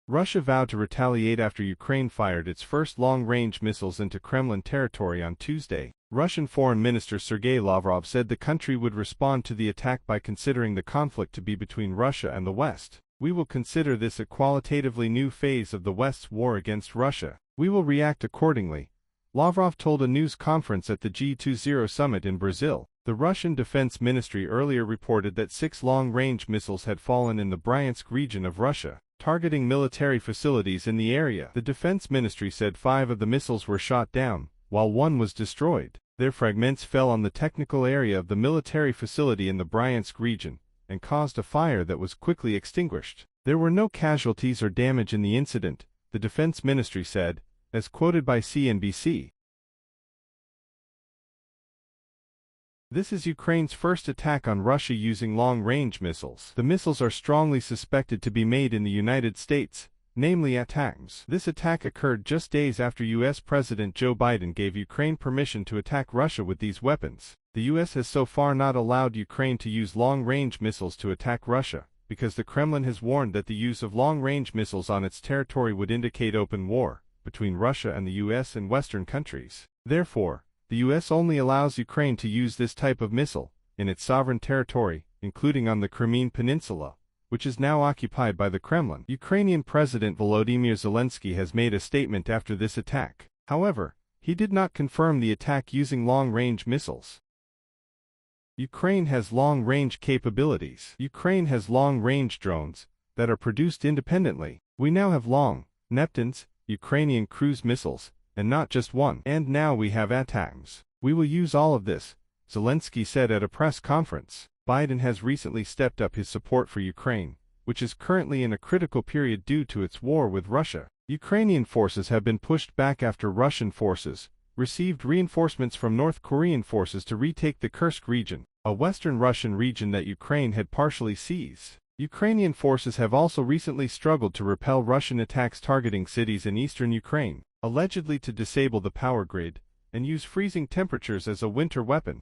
Russia vowed to retaliate after Ukraine fired its first long-range missiles into Kremlin territory on Tuesday. Russian Foreign Minister Sergei Lavrov said the country would respond to the attack by considering the conflict to be between Russia and the West. "We will consider this a qualitatively new phase of the West's war against Russia. We will react accordingly," Lavrov told a news conference at the G20 summit in Brazil. The Russian Defense Ministry earlier reported that 6 long-range missiles had fallen in the Bryansk region of Russia, targeting military facilities in the area. The Defense Ministry said 5 of the missiles were shot down, while 1 was destroyed. Their fragments fell on the technical area of the military facility in the Bryansk region and caused a fire that was quickly extinguished. There were no casualties or damage in the incident, the Defense Ministry said, as quoted by CNBC. This is Ukraine's first attack on Russia using long-range missiles. The missiles are strongly suspected to be made in the United States, namely at ATACMS. This attack occurred just days after U.S. President Joe Biden gave Ukraine permission to attack Russia with these weapons. The U.S. has so far not allowed Ukraine to use long-range missiles to attack Russia, because the Kremlin has warned that the use of long-range missiles on its territory would indicate open war between Russia and the U.S. and Western countries. Therefore, the U.S. only allows Ukraine to use this type of missile in its sovereign territory, including on the Crimean Peninsula, which is now occupied by the Kremlin. Ukrainian President Volodymyr Zelensky has made a statement after this attack. However, he did not confirm the attack using long-range missiles. Ukraine has long-range capabilities. Ukraine has long-range drones that are produced independently. We now have long Neptunes, Ukrainian cruise missiles, and not just one. And now we have ATACMS. We will use all of this, Zelensky said at a press conference. Biden has recently stepped up his support for Ukraine, which is currently in a critical period due to its war with Russia. Ukrainian forces have been pushed back after Russian forces received reinforcements from North Korean forces to retake the Kursk region, a western Russian region that Ukraine had partially seized. Ukrainian forces have also recently struggled to repel Russian attacks targeting cities in eastern Ukraine, allegedly to disable the power grid and use freezing temperatures as a winter weapon.